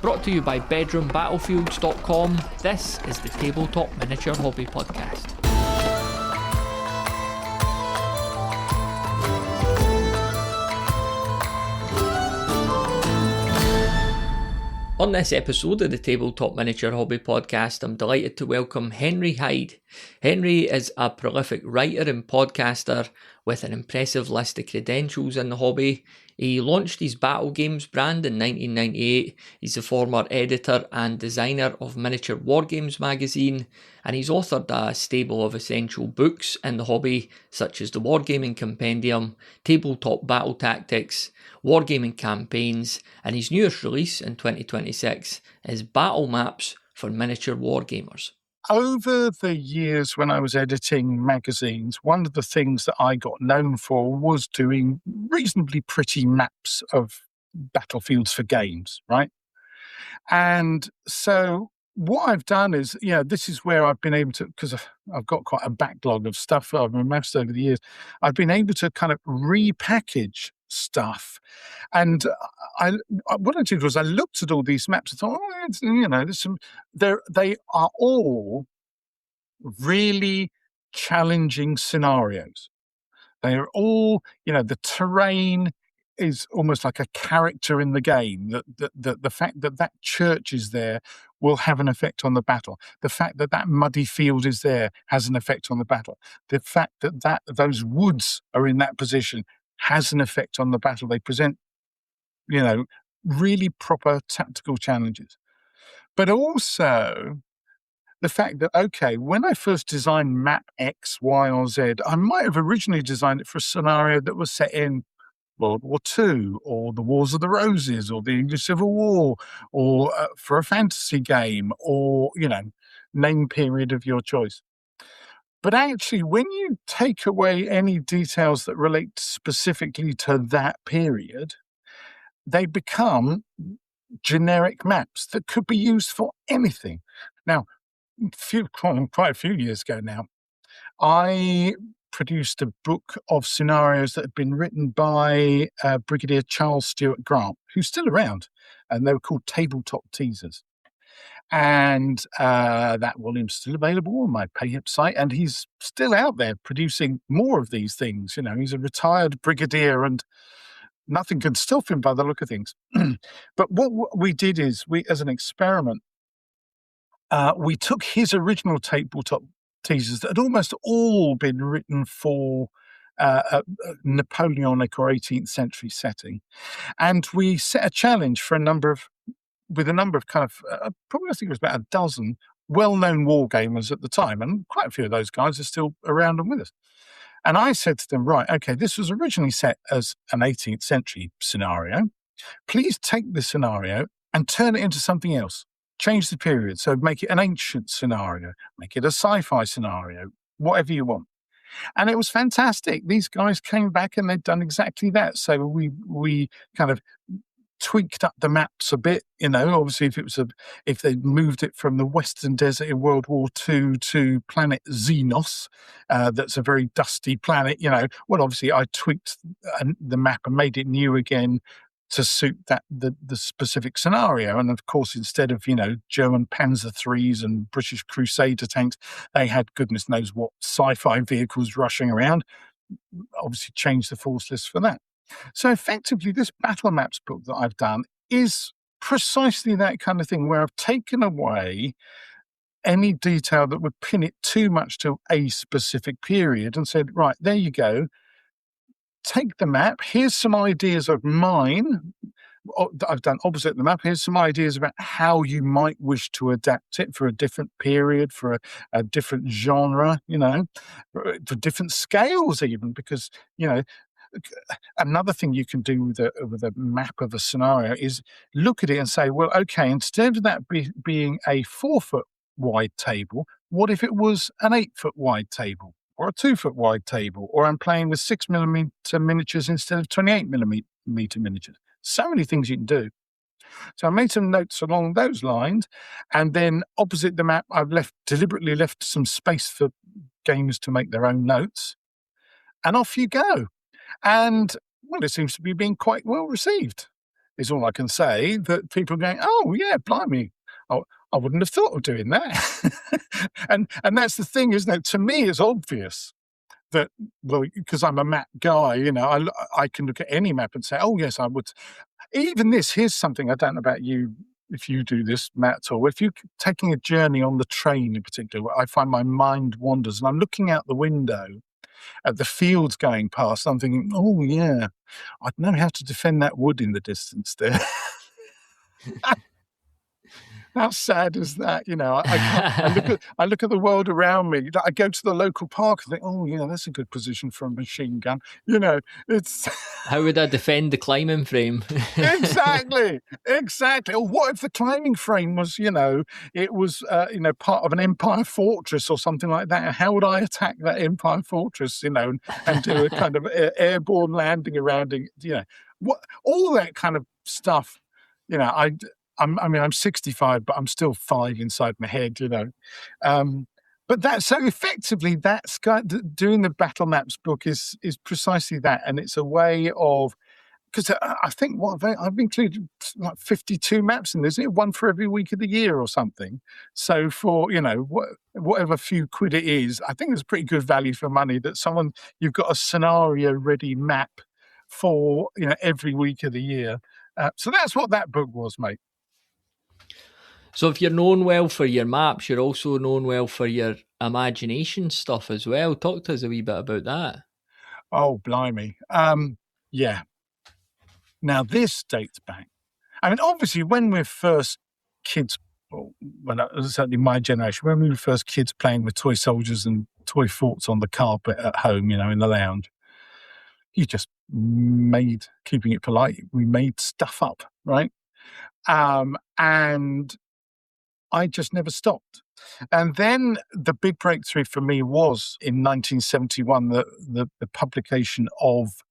Brought to you by BedroomBattlefields.com, this is the Tabletop Miniature Hobby Podcast. On this episode of the Tabletop Miniature Hobby Podcast, I'm delighted to welcome Hyde. Henry is a prolific writer and podcaster with an impressive list of credentials in the hobby. He launched his Battle Games brand in 1998. He's the former editor and designer of Miniature Wargames magazine, and he's authored a stable of essential books in the hobby, such as the Wargaming Compendium, Tabletop Battle Tactics, Wargaming Campaigns, and his newest release in 2026 is Battle Maps for Miniature Wargamers. Over the years when I was editing magazines, one of the things that I got known for was doing reasonably pretty maps of battlefields for games, right? And so what I've done is, this is where I've been able to, because I've got quite a backlog of stuff I've amassed over the years, I've been able to kind of repackage stuff. And what I did was I looked at all these maps and thought, there's some, they are all really challenging scenarios. They are all, the terrain is almost like a character in the game. The fact that church is there will have an effect on the battle. The fact that muddy field is there has an effect on the battle. The fact that those woods are in that position has an effect on the battle. They present, really proper tactical challenges. But also the fact that, okay, when I first designed map X, Y, or Z, I might have originally designed it for a scenario that was set in World War II, or the Wars of the Roses, or the English Civil War, or for a fantasy game, or, name period of your choice. But actually, when you take away any details that relate specifically to that period, they become generic maps that could be used for anything. Now, quite a few years ago now, I produced a book of scenarios that had been written by Brigadier Charles Stewart Grant, who's still around, and they were called Tabletop teasers. And that volume's still available on my PayHip site, and he's still out there producing more of these things. He's a retired brigadier, and nothing can stop him by the look of things. But what we did is, as an experiment, we took his original Tabletop teasers that had almost all been written for a Napoleonic or 18th century setting, and we set a challenge for a number of kind of, probably I think it was about a dozen well-known wargamers at the time, and quite a few of those guys are still around and with us. And I said to them, right, okay, this was originally set as an 18th century scenario. Please take this scenario and turn it into something else. Change the period, so make it an ancient scenario, make it a sci-fi scenario, whatever you want. And it was fantastic. These guys came back and they'd done exactly that. So we kind of tweaked up the maps a bit, obviously if they'd moved it from the Western Desert in World War II to planet Xenos, that's a very dusty planet, well, obviously I tweaked the map and made it new again to suit the specific scenario. And of course, instead of, German Panzer IIIs and British Crusader tanks, they had goodness knows what sci-fi vehicles rushing around. Obviously changed the force list for that. So effectively, this Battle Maps book that I've done is precisely that kind of thing, where I've taken away any detail that would pin it too much to a specific period and said, right, there you go. Take the map. Here's some ideas of mine that I've done opposite the map. Here's some ideas about how you might wish to adapt it for a different period, for a different genre, for different scales even, because, another thing you can do with a map of a scenario is look at it and say, well, okay, instead of that being a 4-foot wide table, what if it was an 8-foot wide table, or a 2-foot wide table, or I'm playing with 6mm miniatures instead of 28mm miniatures? So many things you can do. So I made some notes along those lines, and then opposite the map, I've deliberately left some space for gamers to make their own notes, and off you go. And, well, it seems to be being quite well received. is all I can say, that people are going, oh, yeah, blimey, I wouldn't have thought of doing that. and that's the thing, isn't it? To me, it's obvious that, well, because I'm a map guy, I can look at any map and say, oh, yes, I would. Even this, here's something I don't know about you, if you do this, Matt, or if you're taking a journey on the train in particular, where I find my mind wanders and I'm looking out the window at the fields going past, I'm thinking, oh, yeah, I'd know how to defend that wood in the distance there. How sad is that? I look at the world around me. I go to the local park and think, oh, yeah, that's a good position for a machine gun. It's How would I defend the climbing frame? exactly. Or what if the climbing frame was, it was, part of an Empire fortress or something like that? How would I attack that Empire fortress, and do a kind of airborne landing around it? What all that kind of stuff. I'm 65, but I'm still 5 inside my head, But so effectively, doing the battle maps book is precisely that, and it's a way of, because I think I've included like 52 maps in this, one for every week of the year or something. So for whatever few quid it is, I think it's pretty good value for money that you've got a scenario ready map for every week of the year. So that's what that book was, mate. So if you're known well for your maps, you're also known well for your Imagi-Nations stuff as well. Talk to us a wee bit about that. Oh, blimey. Yeah. Now, this dates back. I mean, obviously, when we're first kids, certainly my generation, when we were first kids playing with toy soldiers and toy forts on the carpet at home, in the lounge, you just keeping it polite, we made stuff up, right? And I just never stopped. And then the big breakthrough for me was in 1971, the publication of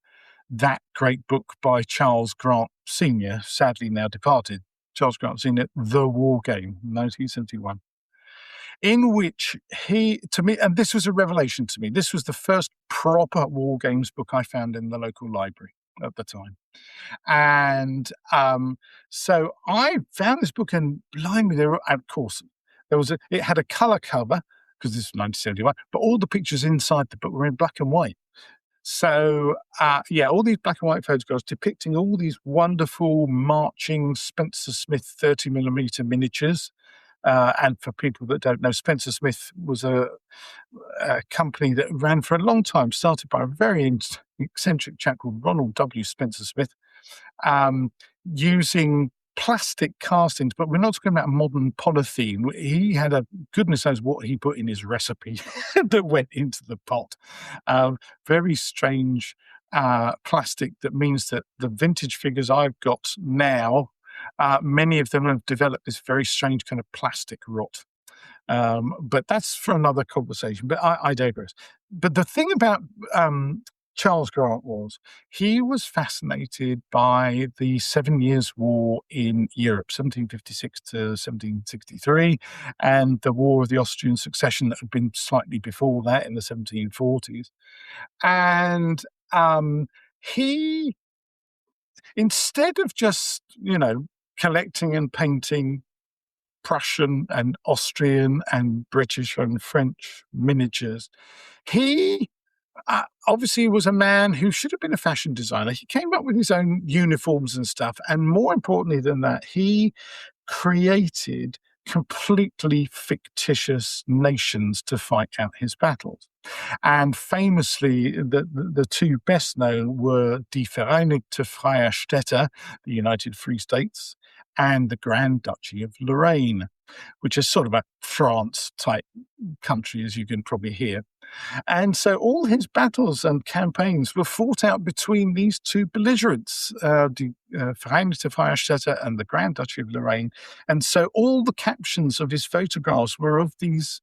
that great book by Charles Grant Sr., sadly now departed, Charles Grant Sr., The War Game, 1971, in which to me, and this was a revelation to me, this was the first proper war games book I found in the local library at the time. And so I found this book, and blimey, of course, it had a colour cover, because this was 1971, but all the pictures inside the book were in black and white. So, all these black and white photographs depicting all these wonderful marching Spencer Smith 30mm miniatures. And for people that don't know, Spencer Smith was a company that ran for a long time, started by a very eccentric chap called Ronald W. Spencer Smith, using plastic castings, but we're not talking about modern polythene. He had goodness knows what he put in his recipe that went into the pot. Very strange plastic that means that the vintage figures I've got now, many of them have developed this very strange kind of plastic rot. But that's for another conversation, but I digress. But the thing about Charles Grant he was fascinated by the 7 Years' War in Europe, 1756 to 1763, and the War of the Austrian Succession that had been slightly before that in the 1740s. And he, instead of just, collecting and painting Prussian and Austrian and British and French miniatures, he obviously was a man who should have been a fashion designer. He came up with his own uniforms and stuff. And more importantly than that, he created completely fictitious nations to fight out his battles. And famously, the two best known were Die Vereinigte Freie Städte, the United Free States, and the Grand Duchy of Lorraine, which is sort of a France-type country, as you can probably hear. And so all his battles and campaigns were fought out between these two belligerents, the Vereinigte Freie Städte and the Grand Duchy of Lorraine. And so all the captions of his photographs were of these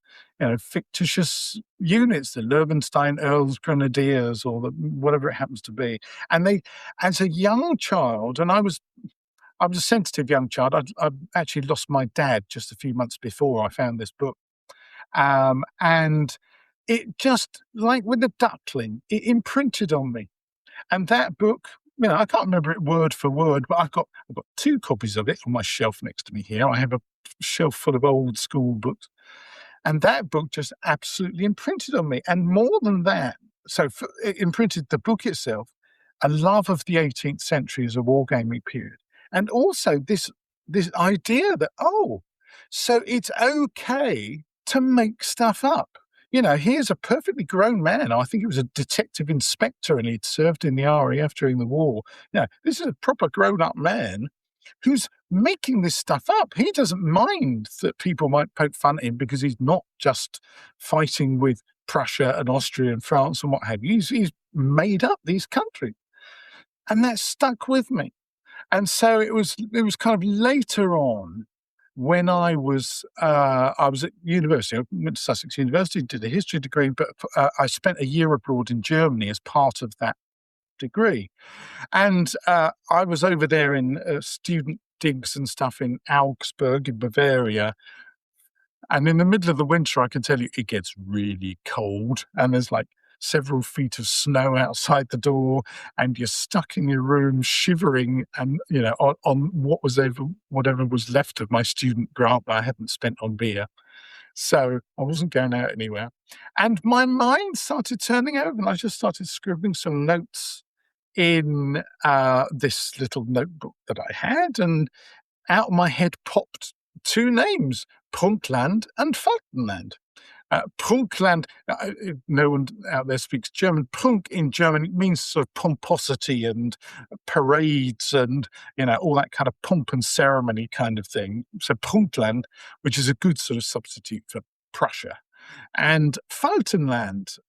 fictitious units, the Löwenstein Earls Grenadiers, or whatever it happens to be. And they, as a young child, and I was a sensitive young child. I actually lost my dad just a few months before I found this book. And it just, like with the duckling, it imprinted on me. And that book I can't remember it word for word, but I've got 2 copies of it on my shelf next to me here. I have a shelf full of old school books. And that book just absolutely imprinted on me. And more than that, it imprinted the book itself, a love of the 18th century as a wargaming period. And also this idea that, so it's okay to make stuff up. Here's a perfectly grown man. I think he was a detective inspector and he'd served in the RAF during the war. This is a proper grown-up man who's making this stuff up. He doesn't mind that people might poke fun at him because he's not just fighting with Prussia and Austria and France and what have you. He's made up these countries. And that stuck with me. And so it was kind of later on when I was at university. I went to Sussex University, did a history degree, but I spent a year abroad in Germany as part of that degree. And I was over there in student digs and stuff in Augsburg in Bavaria. And in the middle of the winter, I can tell you, it gets really cold. And there's like several feet of snow outside the door. And you're stuck in your room shivering and, on whatever was left of my student grant that I hadn't spent on beer. So I wasn't going out anywhere. And my mind started turning over and I just started scribbling some notes in this little notebook that I had, and out of my head popped 2 names, Prunkland and Faltenland. Prunkland, no one out there speaks German. Prunk in German means sort of pomposity and parades and, all that kind of pomp and ceremony kind of thing. So Prunkland, which is a good sort of substitute for Prussia. And Faltenland,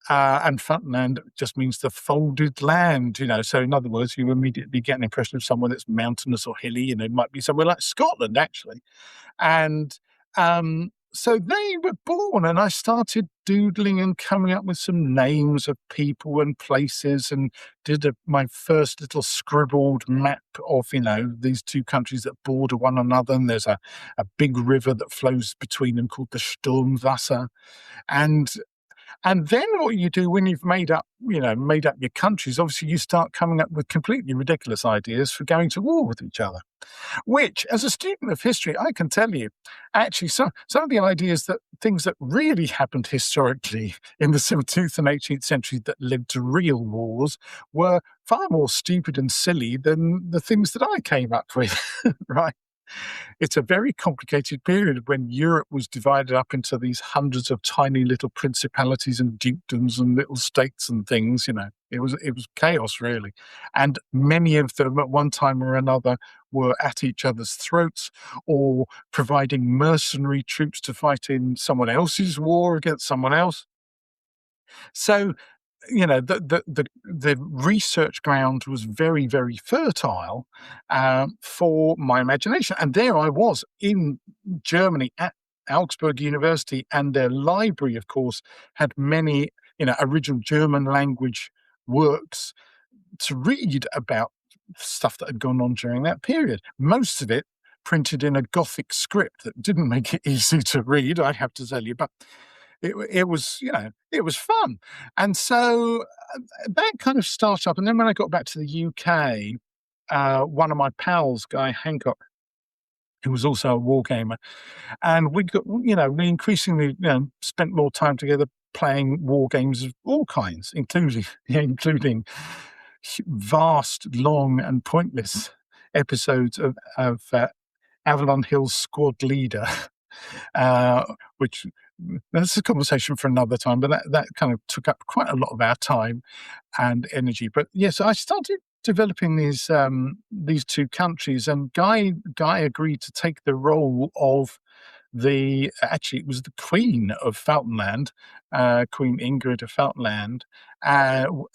just means the folded land, So in other words, you immediately get an impression of somewhere that's mountainous or hilly, it might be somewhere like Scotland, actually. And so they were born, and I started doodling and coming up with some names of people and places, and did my first little scribbled map of, these 2 countries that border one another. And there's a big river that flows between them called the Sturmwasser. And then what you do when you've made up your countries, obviously you start coming up with completely ridiculous ideas for going to war with each other. Which, as a student of history, I can tell you, actually, some of the things that really happened historically in the 17th and 18th century that led to real wars were far more stupid and silly than the things that I came up with, right? It's a very complicated period when Europe was divided up into these hundreds of tiny little principalities and dukedoms and little states and things, It was chaos, really. And many of them at one time or another were at each other's throats or providing mercenary troops to fight in someone else's war against someone else. So, the research ground was very, very fertile for my imagination. And there I was in Germany at Augsburg University, and their library, of course, had many, original German language works to read about stuff that had gone on during that period. Most of it printed in a Gothic script that didn't make it easy to read, I have to tell you, but it was, it was fun. And so that kind of started up. And then when I got back to the UK, one of my pals, Guy Hancock, who was also a war gamer, and we got, we increasingly, spent more time together playing war games of all kinds, including vast, long, and pointless episodes of Avalon Hill's Squad Leader, which that's a conversation for another time, but that kind of took up quite a lot of our time and energy. But yes, I started developing these 2 countries, and Guy agreed to take the role of it was the Queen of Faltenland, Queen Ingrid of Faltenland,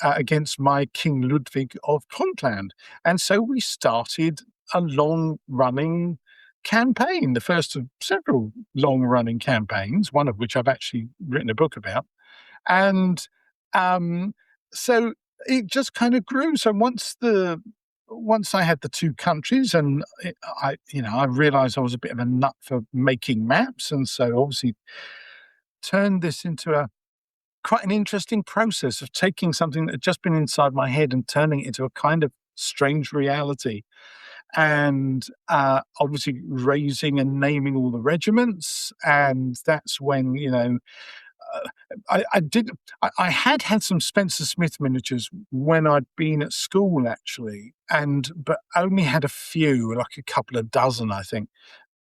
against my King Ludwig of Prunkland. And so we started a long-running campaign, the first of several long-running campaigns, one of which I've actually written a book about. And so it just kind of grew. So once I had the 2 countries, and I realized I was a bit of a nut for making maps, and so obviously turned this into quite an interesting process of taking something that had just been inside my head and turning it into a kind of strange reality. And obviously raising and naming all the regiments. And that's when, I had some Spencer Smith miniatures when I'd been at school, actually, but only had a few, like a couple of dozen, I think.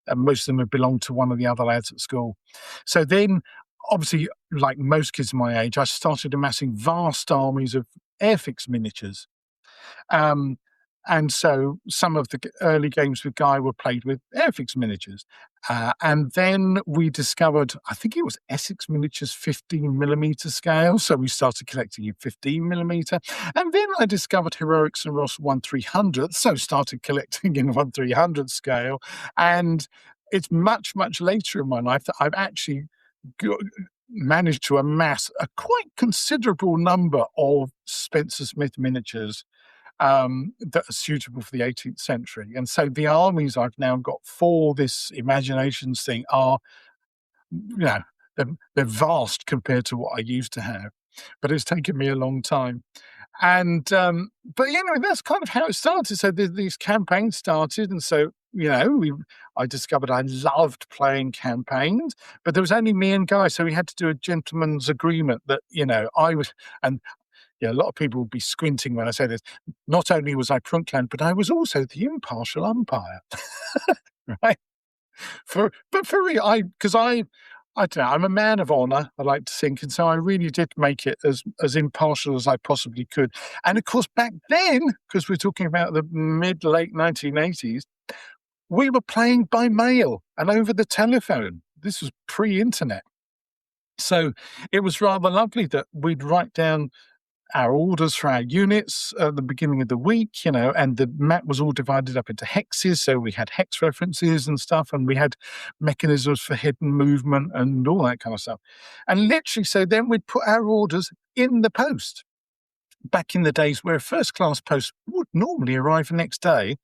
And most of them had belonged to one of the other lads at school. So then, obviously, like most kids my age, I started amassing vast armies of Airfix miniatures. And so some of the early games with Guy were played with Airfix miniatures. And then we discovered, I think it was Essex Miniatures 15mm scale. So we started collecting in 15mm. And then I discovered Heroics and Ross 1/300. So started collecting in 1/300 scale. And it's much, much later in my life that I've actually managed to amass a quite considerable number of Spencer Smith miniatures that are suitable for the 18th century. And so the armies I've now got for this Imagi-Nations thing are, they're vast compared to what I used to have. But it's taken me a long time. And, but that's kind of how it started. So these campaigns started. And so, I discovered I loved playing campaigns, but there was only me and Guy. So we had to do a gentleman's agreement that, I was, and a lot of people would be squinting when I say this. Not only was I Prunkland, but I was also the impartial umpire, right? But for me, I don't know, I'm a man of honour, I like to think, and so I really did make it as impartial as I possibly could. And of course, back then, because we're talking about the late 1980s, we were playing by mail and over the telephone. This was pre-internet. So it was rather lovely that we'd write down our orders for our units at the beginning of the week, and the map was all divided up into hexes. So we had hex references and stuff, and we had mechanisms for hidden movement and all that kind of stuff. And literally, so then we'd put our orders in the post. Back in the days where a first-class post would normally arrive the next day,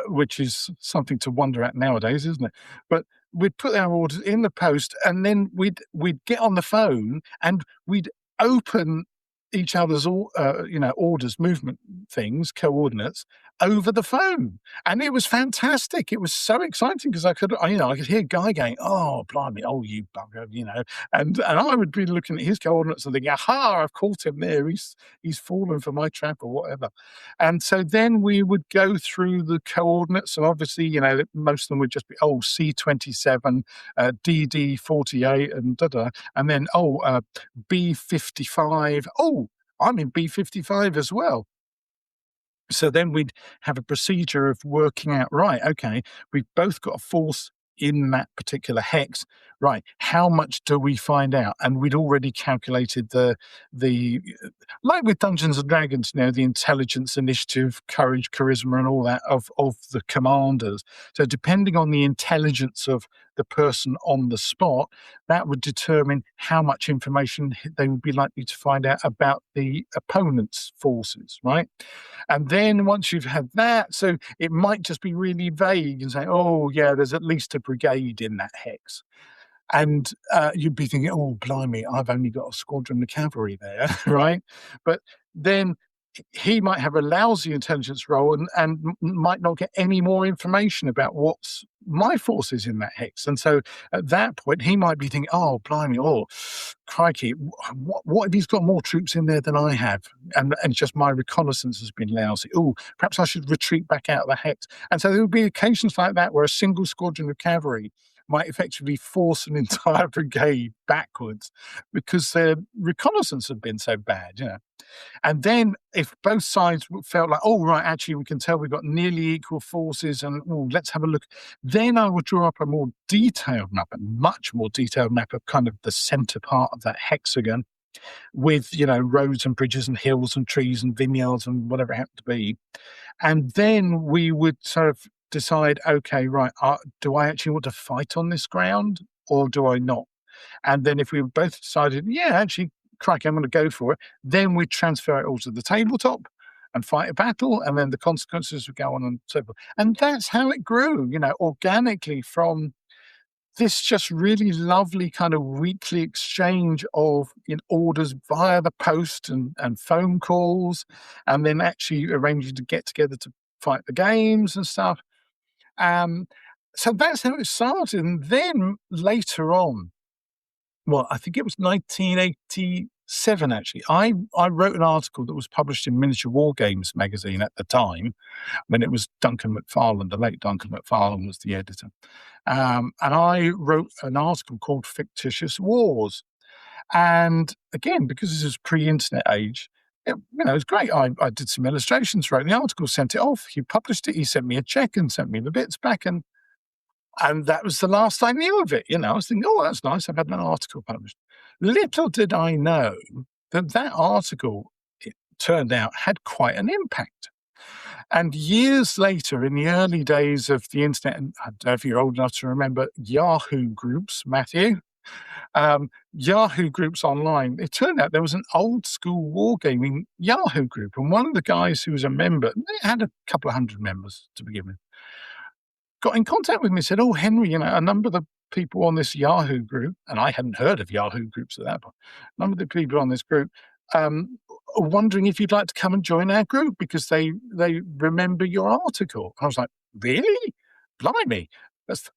which is something to wonder at nowadays, isn't it? But we'd put our orders in the post, and then we'd get on the phone and we'd open each other's orders, movement things, coordinates over the phone. And it was fantastic. It was so exciting because I could hear Guy going, "Oh, blimey, oh, you bugger," and I would be looking at his coordinates and thinking, "Aha, I've caught him there. He's fallen for my trap," or whatever. And so then we would go through the coordinates, and obviously, most of them would just be, C27, DD48, and da-da, and then, B55. Oh, I'm in B55 as well. So then we'd have a procedure of working out, right, okay, we've both got a force in that particular hex. Right, how much do we find out? And we'd already calculated the like with Dungeons and Dragons, the intelligence, initiative, courage, charisma, and all that of the commanders. So depending on the intelligence of the person on the spot, that would determine how much information they would be likely to find out about the opponent's forces, right? And then once you've had that, so it might just be really vague and say, oh, yeah, there's at least a brigade in that hex. And you'd be thinking, oh, blimey, I've only got a squadron of cavalry there, right? But then he might have a lousy intelligence roll and might not get any more information about what's my forces in that hex. And so at that point, he might be thinking, oh, blimey, oh, crikey, what if he's got more troops in there than I have? And just my reconnaissance has been lousy. Oh, perhaps I should retreat back out of the hex. And so there would be occasions like that where a single squadron of cavalry might effectively force an entire brigade backwards because their reconnaissance had been so bad, And then if both sides felt like, oh, right, actually, we can tell we've got nearly equal forces and let's have a look. Then I would draw up a more detailed map, a much more detailed map of kind of the center part of that hexagon with, roads and bridges and hills and trees and vineyards and whatever it happened to be. And then we would sort of decide, okay, right, do I actually want to fight on this ground or do I not? And then if we both decided, yeah, actually, crikey, I'm going to go for it, then we transfer it all to the tabletop and fight a battle, and then the consequences would go on and so forth. And that's how it grew, organically from this just really lovely kind of weekly exchange of orders via the post and phone calls, and then actually arranging to get together to fight the games and stuff. So that's how it started. And then later on, well, I think it was 1987, actually, I wrote an article that was published in Miniature War Games magazine at the time, when it was Duncan McFarlane, the late Duncan McFarlane was the editor. And I wrote an article called Fictitious Wars. And again, because this is pre-internet age, it was great. I did some illustrations, wrote the article, sent it off. He published it. He sent me a check and sent me the bits back. And that was the last I knew of it. I was thinking, oh, that's nice. I've had an article published. Little did I know that article, it turned out, had quite an impact. And years later, in the early days of the internet, and I don't know if you're old enough to remember Yahoo groups, Matthew, Yahoo groups online, it turned out there was an old school wargaming Yahoo group. And one of the guys who was a member, they had a couple of hundred members to begin with, got in contact with me and said, oh, Henry, a number of the people on this Yahoo group, and I hadn't heard of Yahoo groups at that point, a number of the people on this group are wondering if you'd like to come and join our group because they remember your article. I was like, really? Blimey.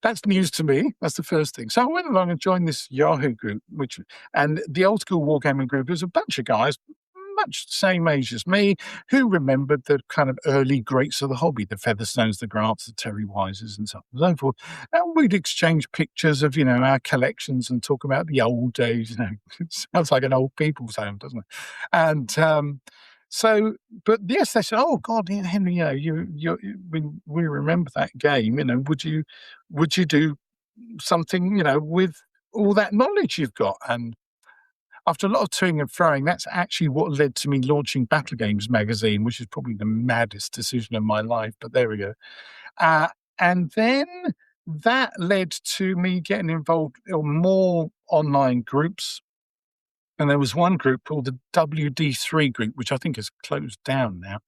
That's news to me. That's the first thing. So I went along and joined this Yahoo group, and the old school wargaming group is a bunch of guys, much the same age as me, who remembered the kind of early greats of the hobby, the Featherstones, the Grants, the Terry Wises, and so on and so forth. And we'd exchange pictures of, our collections and talk about the old days. It sounds like an old people's home, doesn't it? And but yes, they said, "Oh God, Henry, we remember that game. Would you do something, with all that knowledge you've got?" And after a lot of toing and froing, that's actually what led to me launching Battle Games magazine, which is probably the maddest decision of my life. But there we go. And then that led to me getting involved in more online groups. And there was one group called the WD3 group, which I think has closed down now.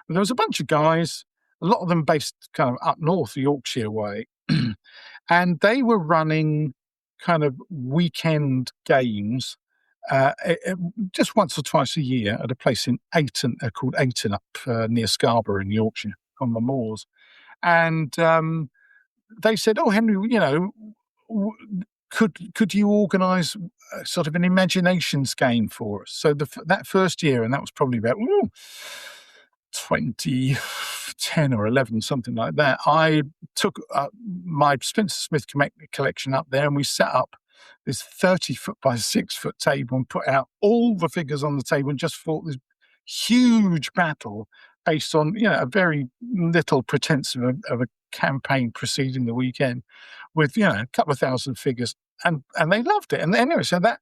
But there was a bunch of guys, a lot of them based kind of up north, Yorkshire way. And they were running kind of weekend games just once or twice a year at a place in Ayton, called Ayton, up near Scarborough in Yorkshire, on the moors. And they said, "Oh, Henry, could you organise sort of an Imagi-Nations game for us?" So that first year, and that was probably about 2010 or 11, something like that, I took my Spencer Smith collection up there, and we set up this 30-foot by 6-foot table and put out all the figures on the table and just fought this huge battle based on, a very little pretense of a campaign preceding the weekend with, a couple of thousand figures. And they loved it. And anyway, so that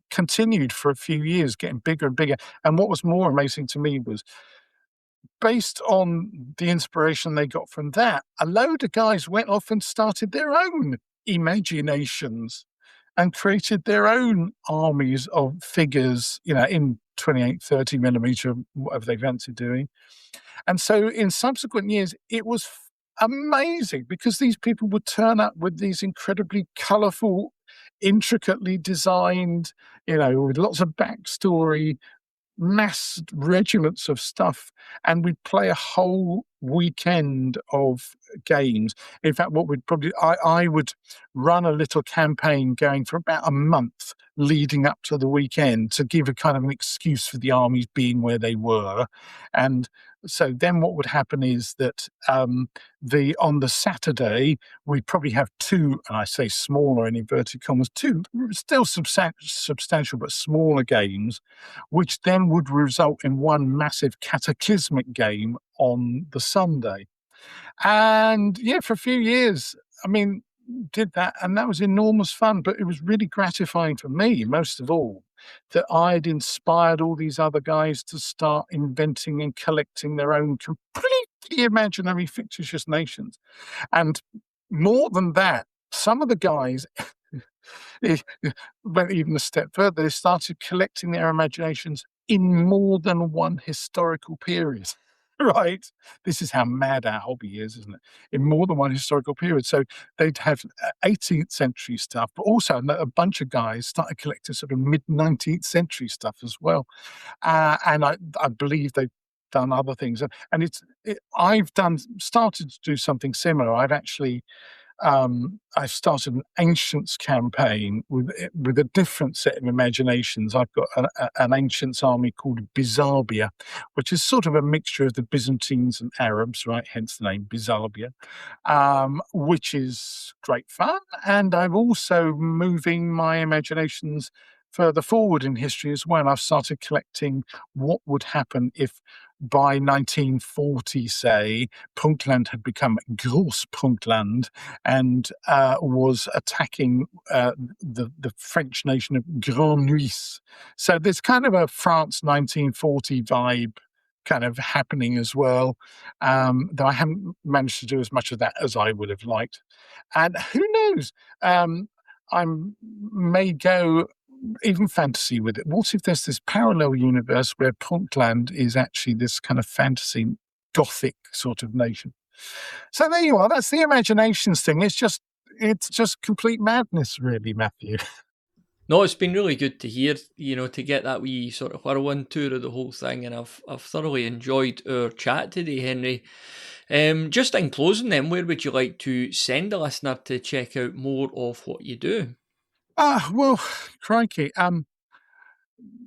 continued for a few years, getting bigger and bigger. And what was more amazing to me was, based on the inspiration they got from that, a load of guys went off and started their own Imagi-Nations and created their own armies of figures, in 28, 30 millimeter, whatever they fancied doing. And so in subsequent years, it was amazing because these people would turn up with these incredibly colourful, intricately designed, with lots of backstory, mass regiments of stuff, and we'd play a whole weekend of games. In fact, I would run a little campaign going for about a month leading up to the weekend to give a kind of an excuse for the armies being where they were. And so then what would happen is that on the Saturday, we'd probably have two, and I say smaller in inverted commas, two still substantial but smaller games, which then would result in one massive cataclysmic game on the Sunday. And for a few years, did that, and that was enormous fun, but it was really gratifying for me, most of all, that I'd inspired all these other guys to start inventing and collecting their own completely imaginary fictitious nations. And more than that, some of the guys went even a step further. They started collecting their imaginations in more than one historical period. right? This is how mad our hobby is, isn't it? In more than one historical period. So they'd have 18th century stuff, but also a bunch of guys started collecting sort of mid-19th century stuff as well. And I believe they've done other things. And I've started to do something similar. I've started an Ancients campaign with a different set of imaginations. I've got an Ancients army called Bizarbia, which is sort of a mixture of the Byzantines and Arabs, right? Hence the name Bizarbia, which is great fun. And I'm also moving my imaginations further forward in history as well. I've started collecting what would happen if by 1940, say, Punktland had become Großpunktland and was attacking the French nation of Grand Nuits. So there's kind of a France 1940 vibe kind of happening as well, though I haven't managed to do as much of that as I would have liked. And who knows, I may go even fantasy with it. What if there's this parallel universe where Punktland is actually this kind of fantasy Gothic sort of nation? So there you are. That's the imaginations thing. It's just complete madness, really, Matthew. No, it's been really good to hear, to get that wee sort of whirlwind tour of the whole thing, and I've thoroughly enjoyed our chat today, Henry. Just in closing then, where would you like to send a listener to check out more of what you do? Well, crikey.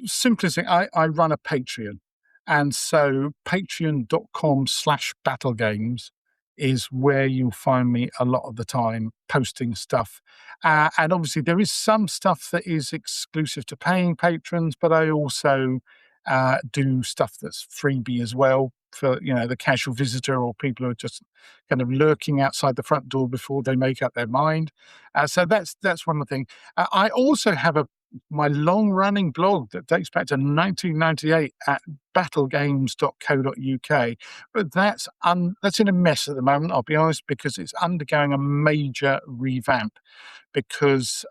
Simplest thing, I run a Patreon. And so patreon.com/battlegames is where you'll find me a lot of the time posting stuff. And obviously there is some stuff that is exclusive to paying patrons, but I also do stuff that's freebie as well for, the casual visitor or people who are just kind of lurking outside the front door before they make up their mind. So that's one of the things. I also have my long-running blog that dates back to 1998 at battlegames.co.uk, but that's in a mess at the moment, I'll be honest, because it's undergoing a major revamp. Because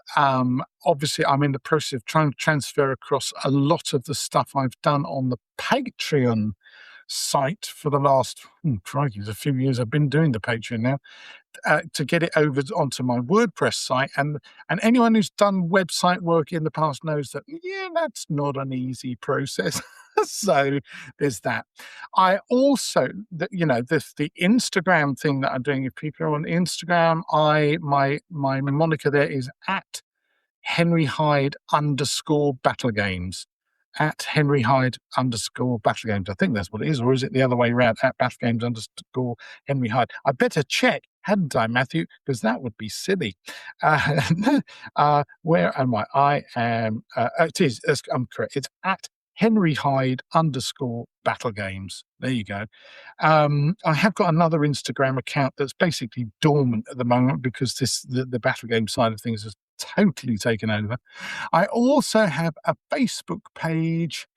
obviously I'm in the process of trying to transfer across a lot of the stuff I've done on the Patreon site for the last, crikey, it's a few years I've been doing the Patreon now, to get it over onto my WordPress site. And anyone who's done website work in the past knows that, that's not an easy process. So there's that. I also, the Instagram thing that I'm doing, if people are on Instagram, my moniker there is at Henry Hyde _battlegames. At Henry Hyde _battlegames. I think that's what it is, or is it the other way around? At battlegames _Henry Hyde. I better check, hadn't I, Matthew? Because that would be silly. Where am I? I am. It is. I'm correct. It's at Henry Hyde _battlegames. There you go. I have got another Instagram account that's basically dormant at the moment because the battle game side of things has totally taken over. I also have a Facebook page,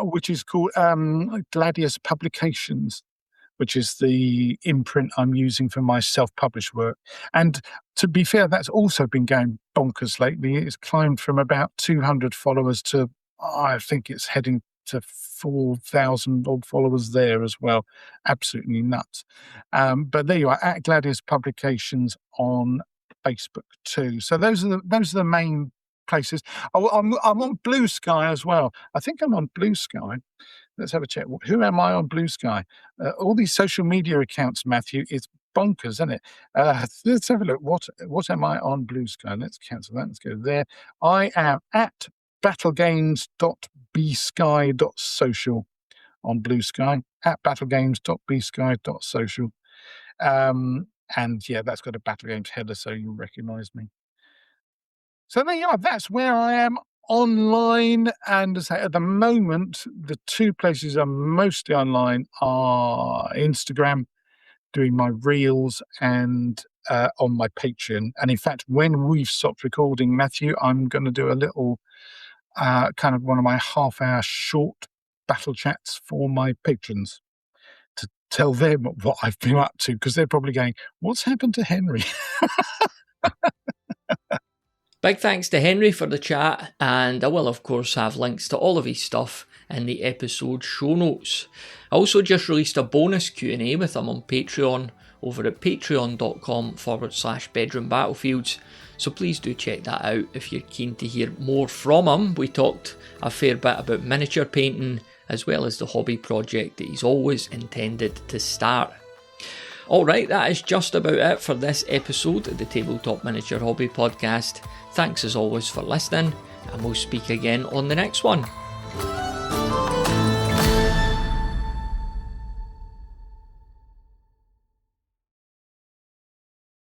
which is called Gladius Publications, which is the imprint I'm using for my self-published work. And to be fair, that's also been going bonkers lately. It's climbed from about 200 followers to, I think it's heading to 4,000 odd followers there as well. Absolutely nuts. But there you are, at Gladius Publications on Facebook too. So those are the main places. I'm on Blue Sky as well. I think I'm on Blue Sky. Let's have a check. Who am I on Blue Sky? All these social media accounts, Matthew, it's bonkers, isn't it? Let's have a look. What am I on Blue Sky? Let's cancel that. Let's go there. I am at battlegames.bsky.social on Blue Sky, at battlegames.bsky.social. And yeah, that's got a Battle Games header, so you'll recognise me. So there you are. That's where I am online. And as I say, at the moment, the two places I'm mostly online are Instagram, doing my reels, and on my Patreon. And in fact, when we've stopped recording, Matthew, I'm going to do a little kind of one of my half-hour short battle chats for my patrons to tell them what I've been up to, because they're probably going, what's happened to Henry? Big thanks to Henry for the chat, and I will of course have links to all of his stuff in the episode show notes. I also just released a bonus Q&A with him on Patreon over at patreon.com/Bedroom Battlefields. So please do check that out if you're keen to hear more from him. We talked a fair bit about miniature painting as well as the hobby project that he's always intended to start. Alright, that is just about it for this episode of the Tabletop Miniature Hobby Podcast. Thanks as always for listening, and we'll speak again on the next one.